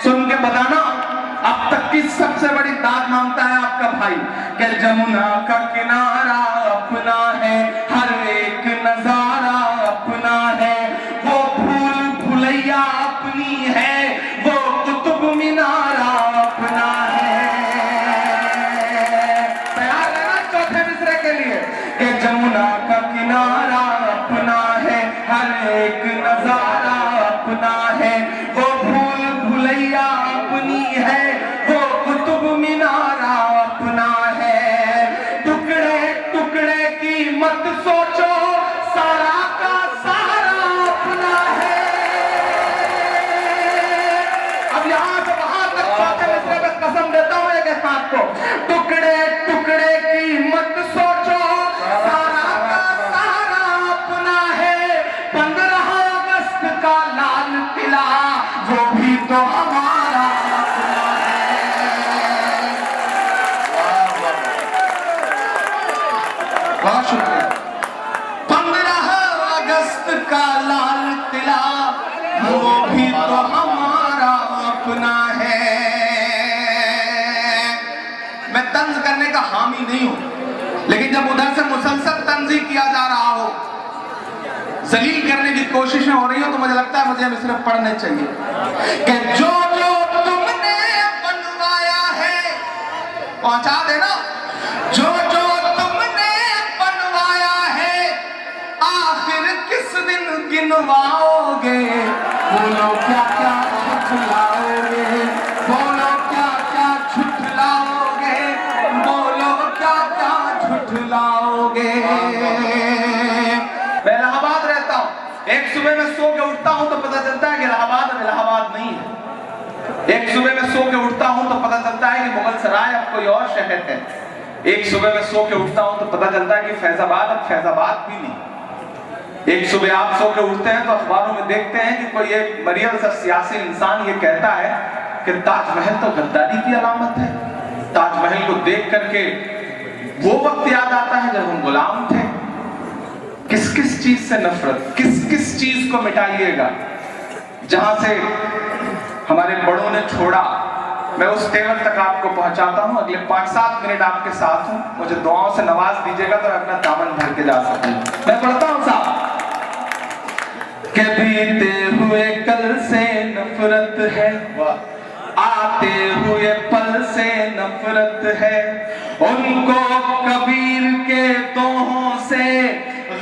सुन के बताना अब तक की सबसे बड़ी दाद मांगता है आपका भाई कि जमुना का किनारा अपना है, हर एक नजारा अपना है, वो भूल भुलैया अपनी है, वो कुतुब मीनारा अपना है। तैयार है ना चौथे मिसरे के लिए कि जमुना का किनारा अपना है, हर एक नजारा अपना है, वो भूल भुलैया अपनी है, वो कुतुब मीनारा अपना है। टुकड़े टुकड़े की मत सोचो, सारा का सारा अपना है। अब यहां से वहां तक चौथे मिसरे में कसम देता हूं एक साथ को, टुकड़े टुकड़े की मत सोचो, सारा का सारा अपना है। 15 अगस्त का लाल किला वो भी तो हमारा अपना है। बहुत शुक्रिया। 15 अगस्त का लाल किला वो भी तो हमारा अपना है। मैं तंज करने का हामी नहीं हूं, लेकिन जब उधर से मुसलसल तंजी किया जा रहा हो, जलील करने की कोशिशें हो रही हो, तो मुझे लगता है मुझे मिसरे पढ़ने चाहिए कि जो जो तुमने बनवाया है, पहुंचा देना, जो जो तुमने बनवाया है, आखिर किस दिन गिनवाओगे, बोलो क्या क्या झुठलाओगे, बोलो क्या क्या झुठलाओगे, बोलो क्या क्या झुठलाओगे। मैं इलाहाबाद रहता हूं, एक सुबह में सो के उठता हूं तो पता चलता है कि इलाहाबाद अब इलाहाबाद नहीं है। एक सुबह में सो के उठता हूं तो पता चलता है कि मुगल सराय अब कोई और शहर है। एक सुबह में सो के उठता हूं तो पता चलता है कि फैजाबाद अब फैजाबाद भी नहीं। एक सुबह आप सो के उठते हैं तो अखबारों में देखते हैं कि कोई एक मरियल सा सियासी इंसान ये कहता है कि ताजमहल तो गद्दारी की अलामत है। ताजमहल को देख करके वो वक्त याद आता है जब हम गुलाम थे। किस किस चीज से नफरत, किस किस चीज को मिटाइएगा जहां से हमारे बड़ों ने छोड़ा। मैं उस टेबल तक आपको पहुंचाता हूं। अगले 5-7 मिनट आपके साथ हूं, मुझे दुआओं से नवाज दीजिएगा तो मैं अपना दामन भर के जा सकूं। मैं पढ़ता हूं साहब कि बीते हुए कल से नफरत है, आते हुए पल से नफरत है, उनको कबीर के दोहों से,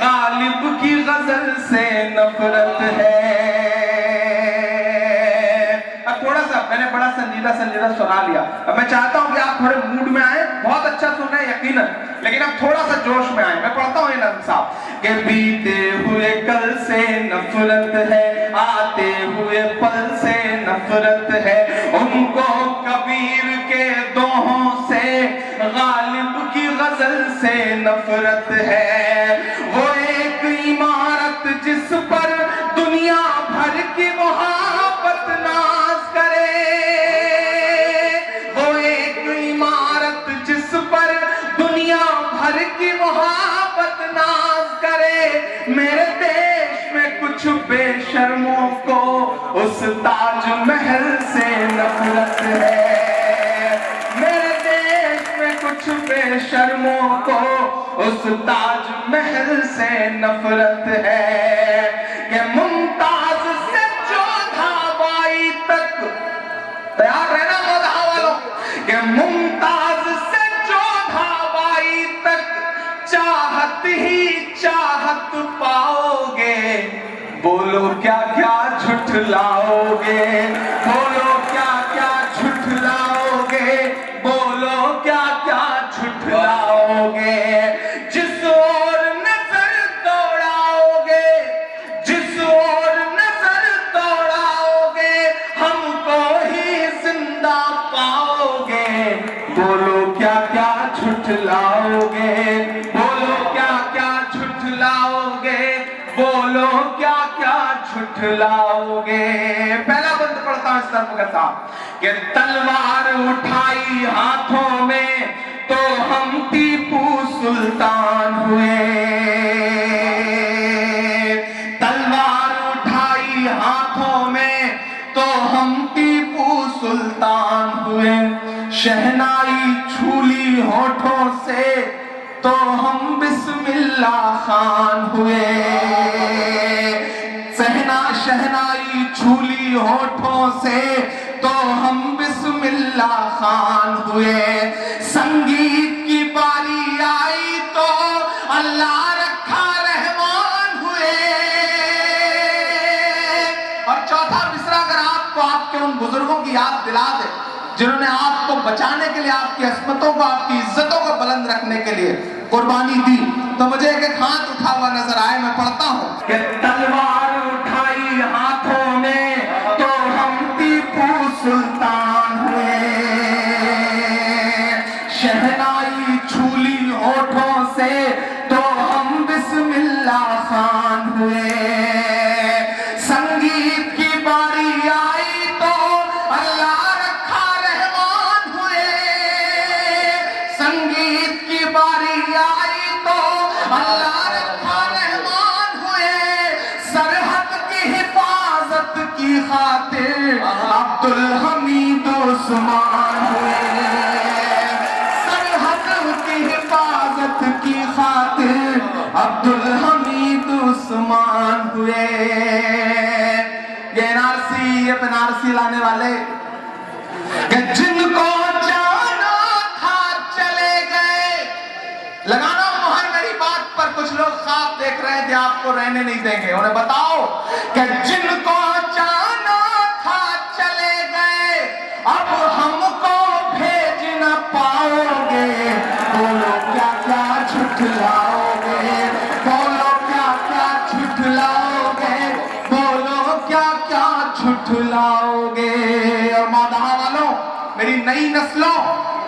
गालिब की गजल से नफरत है। अब थोड़ा सा मैंने बड़ा संजीदा सुना लिया, अब मैं चाहता हूं कि आप थोड़े मूड में आए। बहुत अच्छा सुन रहे हैं यकीनन, लेकिन अब थोड़ा सा जोश में आए। मैं पढ़ता हूं ये नज़्म साहब कि बीते हुए कल से नफरत है, आते हुए पल से नफरत है, उनको कबीर के दोहों से, गालिब की गजल से नफरत है। वो एक इमारत जिस पर दुनिया भर की मोहब्बत नाज करे, वो एक इमारत जिस पर दुनिया भर की मोहब्बत नाज करे। मेरे देश में कुछ बेशर्मों को उस ताजमहल से नफरत है। मेरे देश में कुछ बेशर्मों को उस ताजमहल से नफरत है कि मुमताज से जोधाबाई तक, तैयार रहना मोधा वालों, कि मुमताज से जोधाबाई तक चाहत ही चाहत पाओगे, बोलो क्या क्या झुठलाओगे, बोलो क्या क्या झुठलाओगे, बोलो क्या क्या झुठलाओगे। जिस ओर नजर दौड़ाओगे, जिस ओर नजर दौड़ाओगे, हमको ही जिंदा पाओगे, बोलो क्या क्या झुठलाओगे, बोलो क्या क्या झुठलाओगे, बोलो क्या क्या झुठलाओगे। पहला बंद पढ़ता हूं इस तरफ का साहब कि तलवार उठाई हाथों में तो हम टीपू सुल्तान हुए, तलवार उठाई हाथों में तो हम टीपू शहनाई छूली होठों से तो हम बिस्मिल्लाह खान हुए। शहनाई छूली होठों से तो हम बिस्मिल्लाह खान हुए। संगीत की बारी आई तो अल्लाह रखा रहमान हुए। और चौथा मिसरा अगर आपको आपके उन बुजुर्गों की याद दिला दे जिन्होंने आपको बचाने के लिए, आपकी अस्मतों को, आपकी इज्जतों को बुलंद रखने के लिए कुर्बानी दी, तो मुझे एक हाथ उठा हुआ नजर आए। मैं पढ़ता हूं कि तलवार उठाई हाथों में तो हम टीपू सुल्तान हुए। शहनाई छूली होठों से तो हम बिस्मिल्लाह खान हुए। संगीत की बारी आई तो अल्लाह रखा रहमान हुए। संगीत की बारी आई तो अल्लाह रखा रहमान हुए। सरहद की हिफाजत की खातिर अब्दुल हमीद उस्मान हुए। सरहद की हिफाजत की खातिर अब्दुल हमीद उस्मान हुए। ये बनारसी लाने वाले कि जिनको जाना था चले गए। लगाना मोहर मेरी बात पर। कुछ लोग ख्वाब देख रहे थे आपको रहने नहीं देंगे। उन्हें बताओ कि जिनको जाना था चले गए, अब हमको भेज न पाओगे। बोलो क्या क्या झुठलाओगे, बोलो क्या क्या झुठलाओगे, बोलो क्या क्या झुठलाओगे। और मौदहा वालों, मेरी नई नस्लों,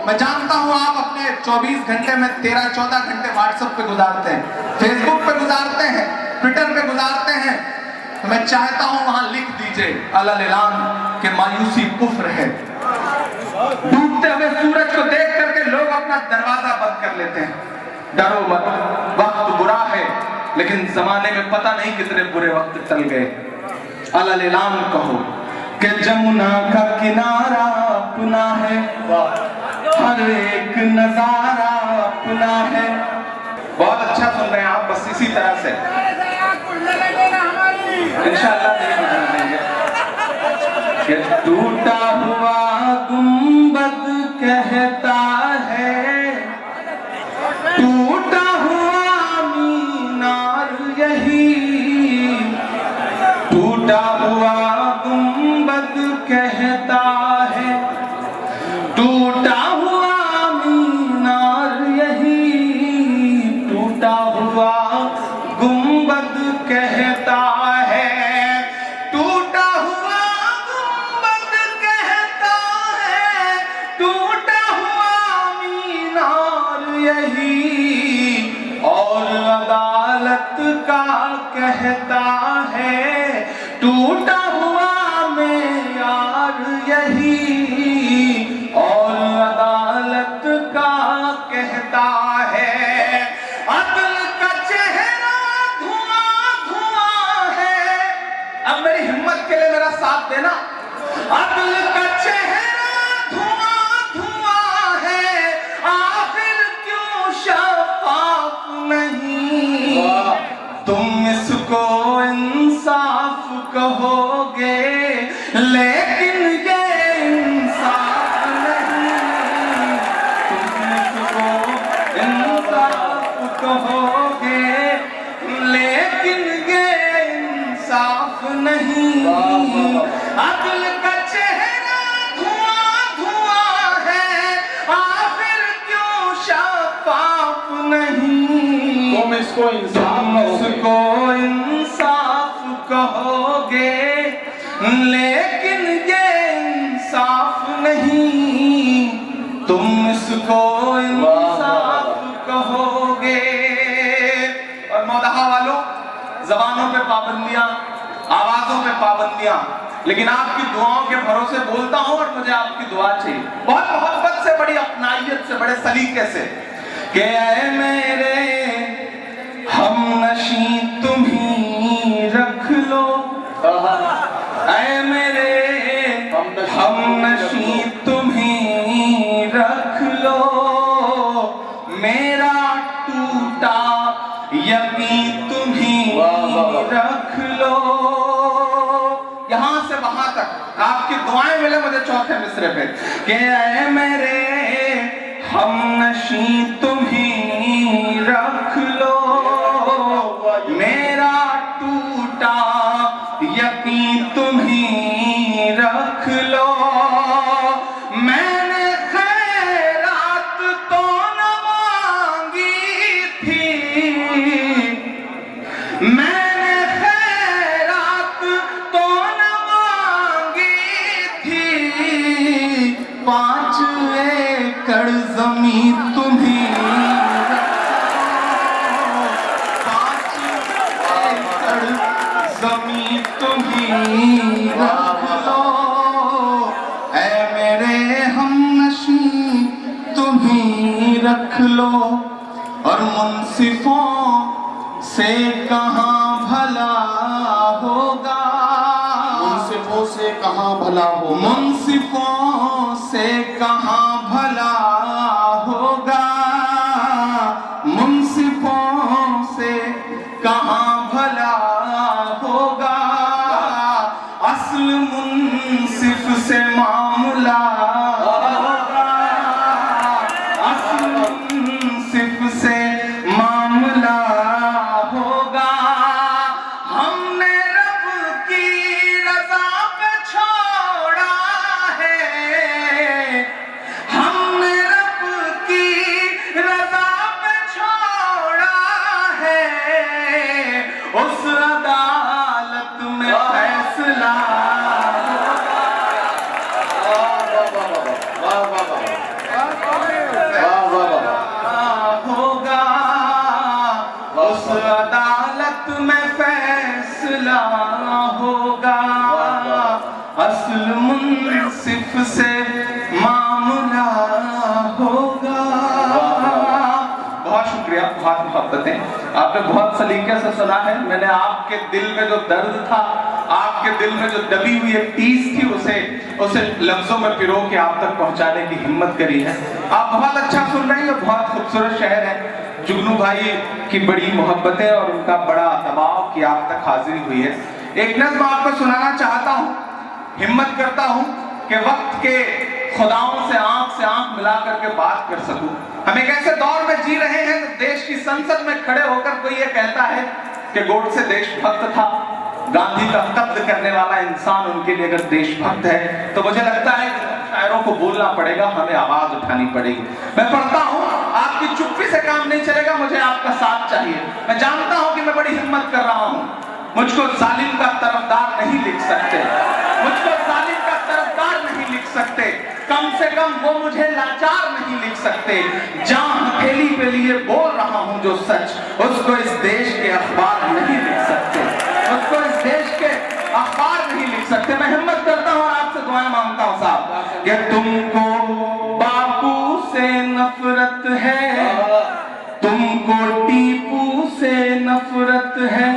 मैं जानता हूं आप अपने 24 घंटे में 13-14 घंटे व्हाट्सएप पे गुजारते हैं, फेसबुक पे गुजारते हैं, ट्विटर पे गुजारते हैं। तो मैं चाहता हूं वहां लिख दीजिए अलल-ऐलान के मायूसी कुफ्र है। डूबते हुए सूरज को देख करके लोग अपना दरवाजा बंद कर लेते हैं। डरो मत, वक्त बुरा है, लेकिन जमाने में पता नहीं कितने बुरे वक्त चल गए। अलल-ऐलान कहो कि जमुना का किनारा अपना है, हर एक नजारा अपना है। बहुत अच्छा सुन रहे हैं आप, बस इसी तरह से इंशाअल्लाह देंगे। कि टूटा हुआ गुंबद कहता है, टूटा हुआ मीनार यही। टूटा हुआ गुंबद कहता है, टूटा हुआ मीनार यही। टूटा हुआ गुंबद कहता है, टूटा हुआ गुंबद कहता है, टूटा हुआ मीनार यही। और अदालत का कहता है, टूटा हुआ मेयार यही। और अदालत का कहता है, अदल का चेहरा धुआं धुआं है। अब मेरी हिम्मत के लिए मेरा साथ देना। अदल का चेहरा धुआं धुआं है, आखिर क्यों शफाफ नहीं। तुम इसको इंसाफ कहोगे, लेकिन ये इंसाफ नहीं। तुम इसको इंसाफ कहोगे, लेकिन ये इंसाफ नहीं। अदल का चेहरा धुआं धुआं है, आखिर क्यों शफाफ नहीं। तुम इसको इंसाफ कहोगे, लेकिन ये इंसाफ नहीं। तुम इसको इंसाफ कहोगे। और मौदहा वालों, जबानों पे पाबंदियां, आवाजों पे पाबंदियां, लेकिन आपकी दुआओं के भरोसे बोलता हूं और मुझे आपकी दुआ चाहिए बहुत मोहब्बत से, बड़ी अपनाइयत से, बड़े सलीके से कि ऐ मेरे हम नशी तुम ही रख लो। ऐ मेरे हम नशी तुम ही दुआएं मिले मुझे चौथे मिसरे पे कि ऐ मेरे हमनशी तुम ही रख लो, मेरा टूटा यकीन तुम ही रख लो। मैंने खैरात तो न मांगी थी, मैंने खैरात तो न मांगी थी, 5 एकड़ जमीन तुम्ही, 5 एकड़ जमीन तुम्ही रख लो, ऐ मेरे हमनशी तुम्ही रख लो। और मुंसिफों से कहाँ भला होगा, मुंसिफों से कहाँ भला हो, मुंसिफों से कहाँ भला होगा, मुंसिफों से कहाँ भला होगा। असल मुंसिफ से मामला होगा, असल मुंसिफ से मामला होगा। हमने रब की रजा पे छोड़ा है, हमने रब की रजा पे छोड़ा है, उस अदालत में फैसला होगा, उस अदालत में फैसला होगा। असल मुंसिफ से मामला होगा। बहुत शुक्रिया, बहुत मोहब्बतें, आपने बहुत सलीके से सुना है। मैंने आपके दिल में जो दर्द था, आपके दिल में जो दबी हुई एक टीस थी, उसे लफ्जों में पिरो के आप तक पहुंचाने की हिम्मत करी है। आप बहुत अच्छा सुन रहे हैं, बहुत खूबसूरत शहर है। जुगनू भाई की बड़ी मोहब्बतें और उनका बड़ा दबाव की आप तक हाजिरी हुई है। एक नज़्म आपको सुनाना चाहता हूँ, हिम्मत करता हूँ कि वक्त के खुदाओं से आंख मिला करके बात कर सकूं। हम एक ऐसे दौर में जी रहे हैं, देश की संसद में खड़े होकर कोई ये कहता है कि गोडसे देशभक्त था, गांधी का कत्ल करने वाला इंसान उनके लिए अगर देशभक्त है, तो मुझे लगता है कि शायरों को बोलना पड़ेगा, हमें आवाज उठानी पड़ेगी। मैं पढ़ता हूँ, आपकी चुप्पी से काम नहीं चलेगा, मुझे आपका साथ चाहिए। मैं जानता हूँ कि मैं बड़ी हिम्मत कर रहा हूँ, मुझको जालिम का तरफदार नहीं लिख सकते, मुझको जालिम का तरफदार नहीं लिख सकते, कम से कम वो मुझे लाचार नहीं लिख सकते। जान हथेली पे लिए बोल रहा हूँ जो सच, उसको इस देश के अखबार नहीं लिख सकते, उसको इस देश के अखबार नहीं लिख सकते। मैं हिम्मत करता हूँ और आपसे दुआएं मांगता हूँ साहब, कि तुमको बापू से नफरत है, तुमको टीपू से नफरत है।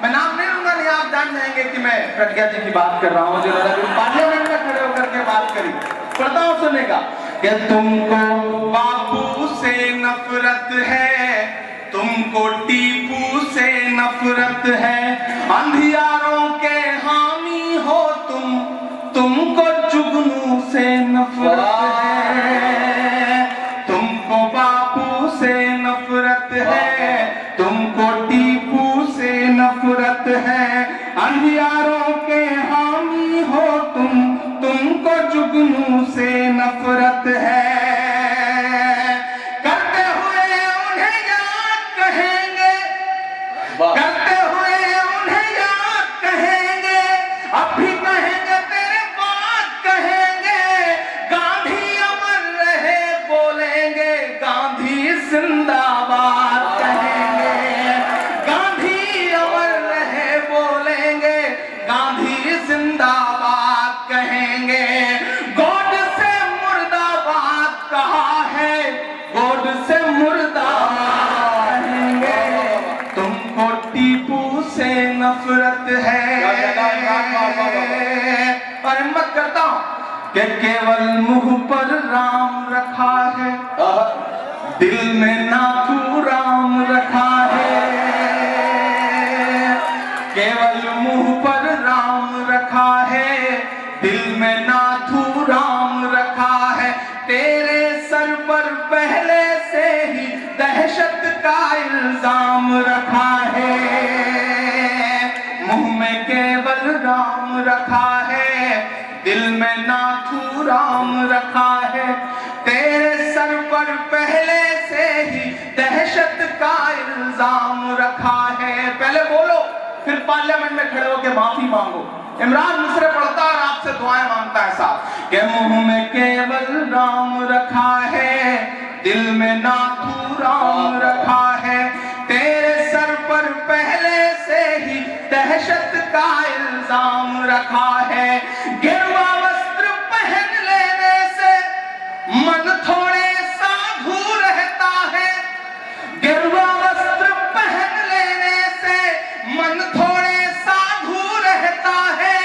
मैं नाम नहीं लूंगा, नहीं आप जान जाएंगे कि मैं प्रज्ञा जी की बात कर रहा हूँ, जिन्होंने पार्लियामेंट में खड़े होकर के बात करी। पढ़ता हूँ, सुनेगा, कि तुमको बापू से नफरत है, तुमको टीपू से नफरत है, अंधियारों के हामी हो तुमको जुगनू से नफरत है, तुमको बापू से नफरत है, तुमको टीपू से नफरत है, अंधियारों के हामी हो तुमको जुगनू से नफरत है। करते हुए उन्हें याद कहेंगे, करते हुए उन्हें याद कहेंगे, अब भी कहेंगे तेरे बात कहेंगे, गांधी अमर रहे बोलेंगे, गांधी जिंदाबाद कहेंगे, गांधी अमर रहे बोलेंगे, गांधी जिंदाबाद कहेंगे। गोड से मुर्दाबाद कहा है, गोड से मुर्दाबाद कहेंगे, तुमको टीपू से नफरत है। और हिम्मत करता हूं कि केवल मुंह पर राम रखा है, दिल में नाथू राम रखा है, केवल मुंह पर राम रखा है, दिल में ना रखा है, मुंह में केवल राम रखा है, दिल में नाथू राम रखा है। तेरे सर पर पहले से ही दहशत का इल्जाम रखा है। पहले बोलो, फिर पार्लियामेंट में खड़े होकर माफी मांगो। इमरान मिस्र पढ़ता और आपसे दुआएं मांगता है साहब कि मुंह में केवल राम रखा है, दिल में नाथू राम रखा है। तेरे सर पर पहले से ही दहशत का इल्जाम रखा है। गिरवा वस्त्र पहन लेने से मन थोड़े साधु रहता है। गिरवा वस्त्र पहन लेने से मन थोड़े साधु रहता है।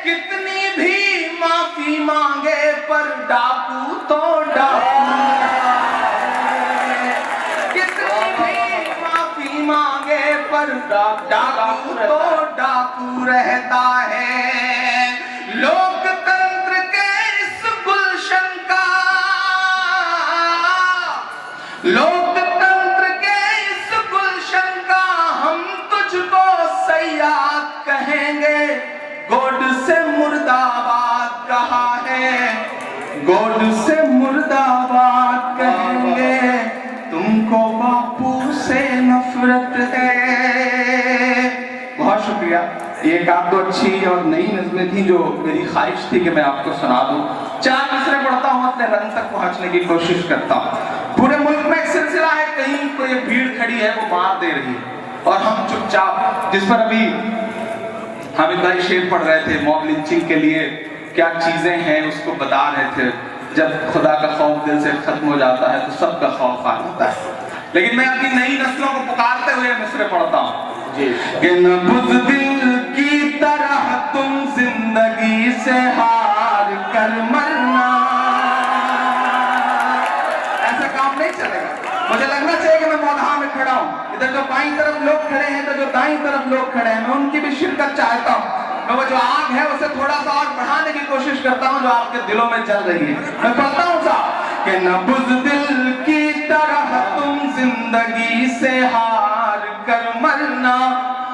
कितनी भी माफी मांगे पर डाकू तो डाकू, कितनी भी माफी मांगे पर डाकू तो डाकू रहता है। लोकतंत्र के इस गुलशन का, लोकतंत्र के इस गुलशन का हम तुझको सयाद कहेंगे। गोड से मुर्दाबाद कहा है, गोड से मुर्दाबाद कहेंगे। तुमको बापू से नफरत है। बहुत शुक्रिया। ये एक आध दो अच्छी और नई नज़में थी जो मेरी ख्वाहिश थी कि मैं आपको सुना दूं। 4 मिसरे पढ़ता हूं, अपने रंग तक पहुंचने की कोशिश करता हूं। पूरे मुल्क में एक सिलसिला है, कहीं कोई भीड़ खड़ी है वो मार दे रही है और हम चुपचाप, जिस पर अभी हामिद भाई शेर पढ़ रहे थे, मॉब लिंचिंग के लिए क्या चीजें हैं उसको बता रहे थे। जब खुदा का खौफ दिल से खत्म हो जाता है तो सबका खौफ आ जाता है। लेकिन मैं अपनी नई नस्लों को पुकारते हुए मिसरे पढ़ता हूँ कि न बुज़दिल की तरह तुम जिंदगी से हार कर मरना। ऐसा काम नहीं चलेगा। मुझे लगना चाहिए कि मैं मौलाना में खड़ा हूँ, इधर जो बाईं तरफ लोग खड़े हैं, इधर जो दाईं तरफ लोग खड़े हैं, मैं उनकी भी शिरकत चाहता हूँ। मैं वो जो आग है उसे थोड़ा सा और बढ़ाने की कोशिश करता हूँ जो आपके दिलों में जल रही है। मैं पढ़ता हूँ साहब कि न बुज़दिल की तरह तुम जिंदगी से हार कर मरना।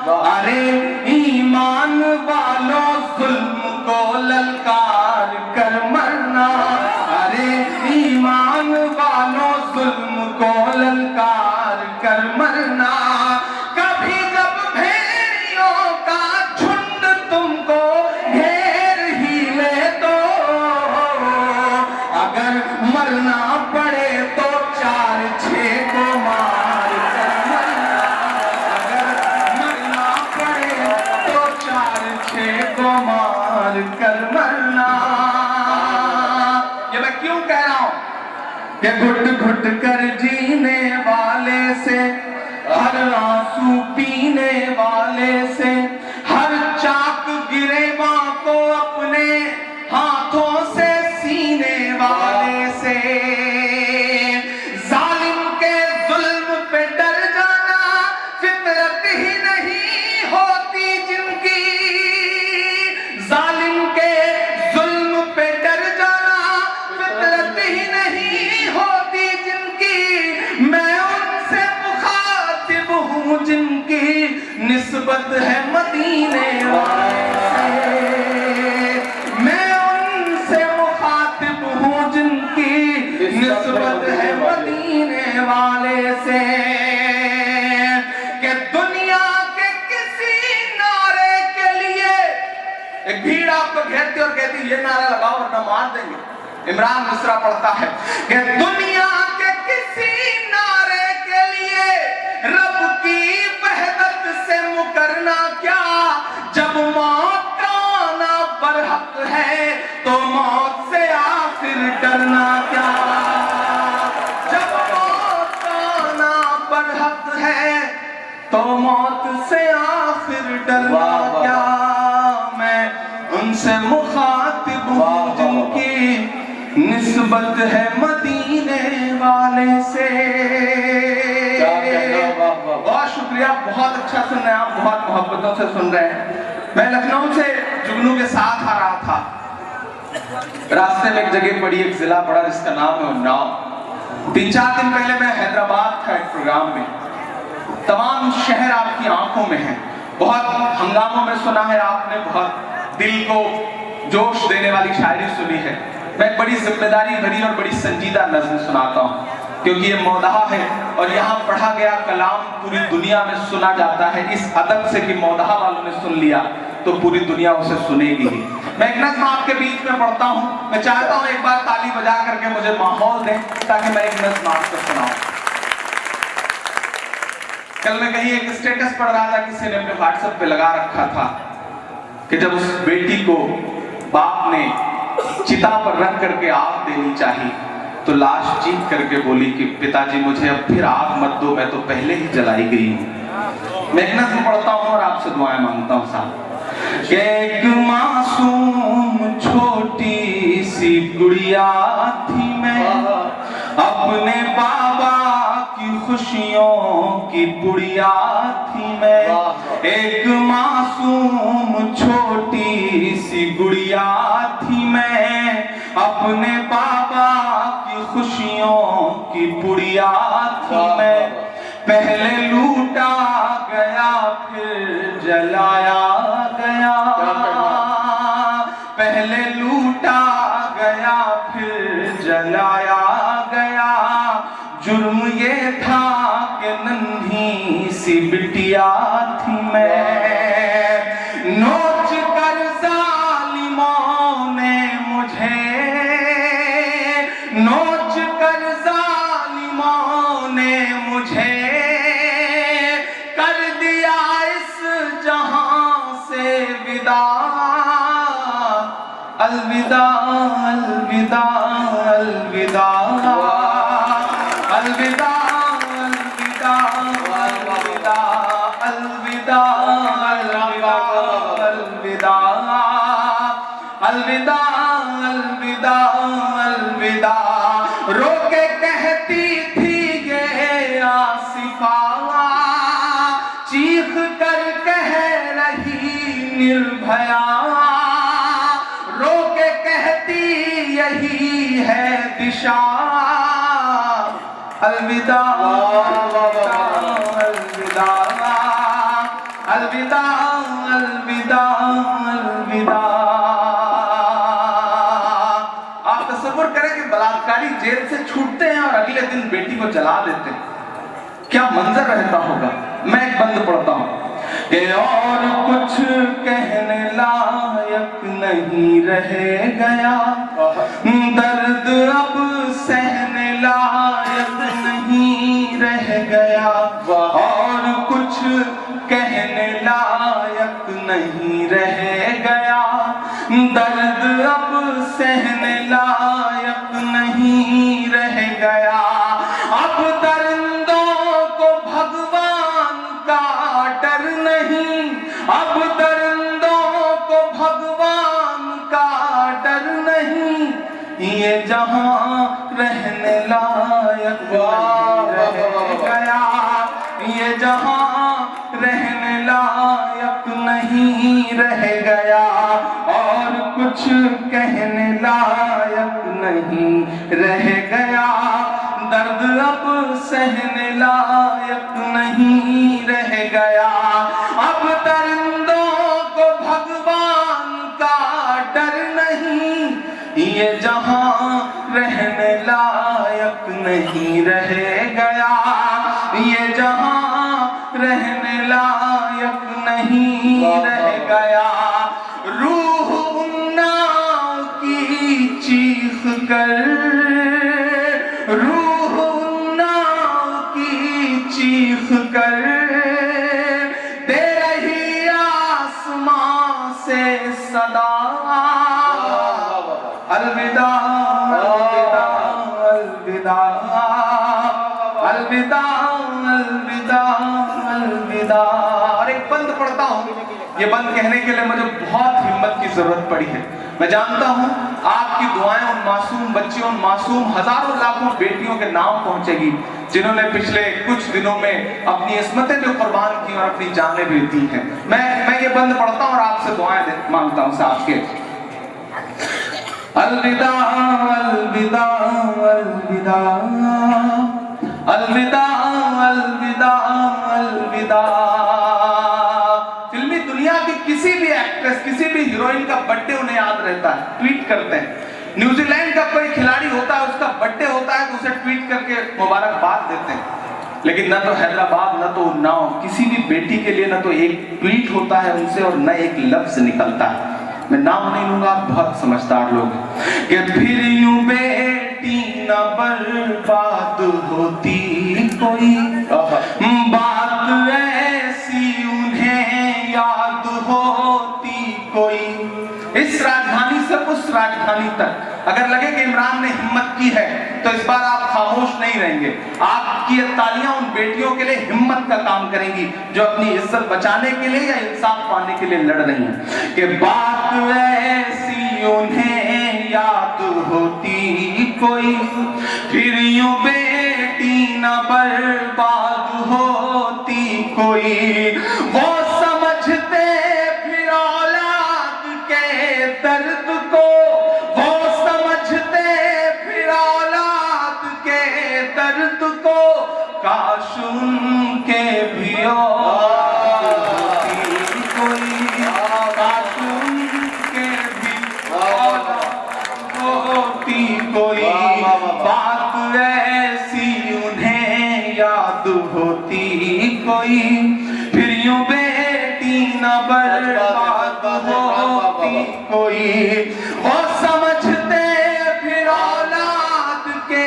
अरे ईमान वालों जुल्म को ललकार कर मरना। अरे ईमान वालों जुल्म को ललकार कर मरना। कभी जब भेड़ियों का झुंड तुमको घेर ही ले तो अगर मरना पड़े तो 4-6 को मार कर मरना। अगर मरना पड़े तो 4-6 को मार कर मरना। ये मैं क्यों कह रहा हूं कि घुट घुट कर जीने वाले से, हर आंसू पीने वाले से, हर चाक गिरेबां को अपने हाथों से सीने वाले से, जालिम के जुल्म पे डर जाना फितरत ही नहीं होती जिनकी। जालिम के जुल्म पे डर जाना फितरत ही नहीं होती जिनकी। मैं उनसे मुखातिब हूँ जिनकी निस्बत है मदीने वाले से। मैं उनसे मुखातिब हूँ जिनकी निस्बत है मदीने वाले से। कि दुनिया के किसी नारे के लिए एक भीड़ आपको घेरती और कहती ये नारा लगाओ वरना मार देंगे। इमरान मिस्रा पढ़ता है कि दुनिया के किसी नारे के लिए रब की वहदत से मुकरना क्या। जब मौत का आना बरहक है तो मौत से आखिर डरना क्या। जब मौत का आना बरहक है तो मौत से आखिर डरना क्या। मैं उनसे मुखातिब हूँ जिनकी निस्बत है मदीने वाले से। बहुत शुक्रिया, बहुत अच्छा सुन रहे हैं आप, बहुत मोहब्बतों से सुन रहे हैं। मैं लखनऊ से जुगनू के साथ आ रहा था। रास्ते में एक जगह पड़ी, एक जिला पड़ा जिसका नाम है उन्नाव। 3-4 दिन पहले मैं हैदराबाद था एक प्रोग्राम में। तमाम शहर आपकी आंखों में है। बहुत हंगामों में सुना है आपने, बहुत दिल को जोश देने वाली शायरी सुनी है। मैं बड़ी जिम्मेदारी भरी और बड़ी संजीदा नज़्म सुनाता हूँ, क्योंकि ये मौदहा है और यहाँ पढ़ा गया कलाम पूरी दुनिया में सुना जाता है इस अदब से कि मौदहा वालों ने सुन लिया तो पूरी दुनिया उसे सुनेगी ही। मैं एक नज़्म आपके बीच में पढ़ता हूँ। मैं चाहता हूँ एक बार ताली बजा करके मुझे माहौल दें ताकि मैं एक नज़्म आपको सुनाऊं। कल मैं कहीं एक स्टेटस पढ़ रहा था, किसी ने अपने व्हाट्सएप पे लगा रखा था कि जब उस बेटी को बाप ने चिता पर रख करके आग देनी चाहिए तो लाश चीख करके बोली कि पिताजी मुझे अब फिर आग मत दो, मैं तो पहले ही जलाई गई हूँ। मैं एक नज़्म पढ़ता हूँ और आपसे दुआएं मांगता हूँ साहब। एक मासूम छोटी सी गुड़िया थी मैं, अपने बाबा की खुशियों की पुड़िया थी मैं। एक मासूम छोटी सी गुड़िया थी मैं, अपने बाबा की खुशियों की पुड़िया थी मैं। पहले लूटा गया फिर जलाया गया, पहले लूटा गया फिर जलाया गया। जुर्म ये था कि नन्ही सी बिटिया थी मैं। नोच कर जालिमों ने मुझे, नोच कर जालिमों ने मुझे कर दिया इस जहां से विदा। अलविदा अलविदा अलविदा अलविदा अलविदा अलविदा अलविदा अलविदा अलविदा अलविदा अलविदा। रोके कहती थी ये आसिफा, चीख कर कह रही निर्भया। रोके कहती यही है दिशा। अलविदा अलविदा अलविदा अलविदा अलविदा। आप तसव्वुर करें कि बलात्कारी जेल से छूटते हैं और अगले दिन बेटी को जला देते हैं, क्या मंजर रहता होगा। मैं एक बंद पढ़ता हूं कि और कुछ कहने लायक नहीं रह गया, दर्द अब सहने लायक नहीं रह गया। और कुछ कहने लायक नहीं रह गया, दर्द अब सहने लायक नहीं रह गया। अब दरिंदों को भगवान का डर नहीं, अब दरिंदों को भगवान का डर नहीं। ये जहां रहने लायक रह गया, ये जहां रहने लायक नहीं रह गया। और कुछ कहने लायक नहीं रह गया, दर्द अब सहने लायक नहीं रह गया। अब दरिंदों को भगवान का डर नहीं, ये जहां रहने लायक नहीं रह गया, ये जहां रहने लायक नहीं रह गया। रूह उन्नाव की चीख कर, रूह उन्नाव की चीख कर दे रही आसमां से सदा। अलविदा अलविदा अलविदा अलविदा अलविदा अलविदा। और एक बंद पढ़ता हूँ, ये बंद कहने के लिए मुझे बहुत हिम्मत की जरूरत पड़ी है। मैं जानता हूँ आपकी दुआएं उन मासूम बच्चियों, उन मासूम हजारों लाखों बेटियों के नाम पहुंचेगी जिन्होंने पिछले कुछ दिनों में अपनी इस्मतें भी कुर्बान की और अपनी जानें भी दी हैं। मैं ये बंद पढ़ता हूँ और आपसे दुआएं मांगता हूँ साहब के। अलविदा अलविदा अलविदा अलविदा अलविदा अलविदा। हीरोइन का बर्थडे उन्हें याद रहता है, ट्वीट करते हैं। न्यूजीलैंड का कोई खिलाड़ी होता है, उसका बर्थडे होता है तो उसे ट्वीट करके मुबारकबाद देते हैं। लेकिन ना तो हैदराबाद, ना तो उन्नाव, किसी भी बेटी के लिए ना तो एक ट्वीट होता है उनसे और न एक लफ्ज निकलता है। मैं नाम नहीं लूंगा, बहुत समझदार लोग हैं। कि फिर यूं बेटी न बर्बाद होती कोई बात ऐसी उन्हें याद होती कोई। इस राजधानी से उस राजधानी तक अगर लगे कि इमरान ने हिम्मत की है तो इस बार आप खामोश नहीं रहेंगे। आपकी ये तालियां उन बेटियों के लिए हिम्मत का काम करेंगी जो अपनी इज्जत बचाने के लिए या इंसाफ पाने के लिए लड़ रही हैं। कि बात ऐसी उन्हें याद होती कोई, फिर यूं बेटी न बर्बाद होती कोई। वो समझते फिर औलाद के दर्द को, वो समझते फिर औलाद के दर्द को, काश उनके भी औलाद होती कोई, काश उनके भी औलाद होती कोई। बात ऐसी उन्हें याद होती कोई, फिर यूं बेटी न बर्बाद होती कोई। वो समझते फिर औलाद के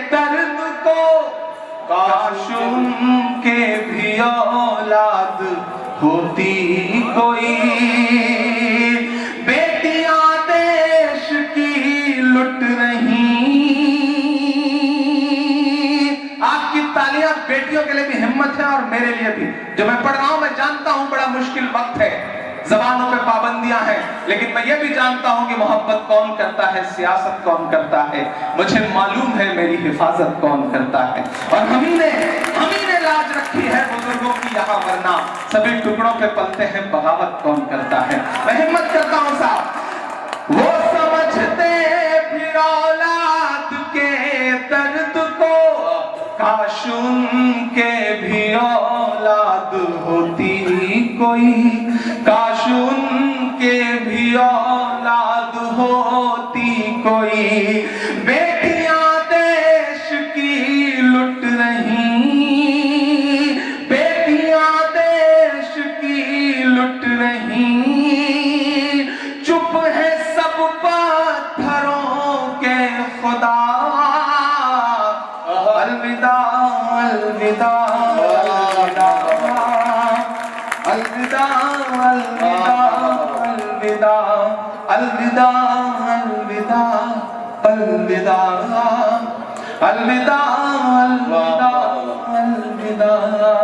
दर्द को, काश उनके भी औलाद होती कोई। बेटियां देश की लुट रही, आपकी तालियां बेटियों के लिए भी हिम्मत है और मेरे लिए भी। जो मैं पढ़ रहा हूं, मैं जानता हूं बड़ा मुश्किल वक्त है, जबानों पे पाबंदियां हैं, लेकिन मैं ये भी जानता हूं कि मोहब्बत कौन करता है, सियासत कौन करता है। मुझे मालूम है मेरी हिफाजत कौन करता है। और हमी ने लाज रखी है बुजुर्गों की यहाँ, वरना सभी टुकड़ों पे पलते हैं, बगावत कौन करता है। मैं हिम्मत करता हूं साहब। वो समझते फिर औलाद के दर्द को, काश उनके भी औलाद होती कोई, काश उनके भी औलाद होती कोई। बेटियां देश की लुट रही, बेटियां देश की लुट रही, चुप है सब पत्थरों के खुदा। अलविदा अलविदा अलविदा अलविदा अलविदा अलविदा अलविदा अलविदा अलविदा अलविदा अलविदा अलविदा।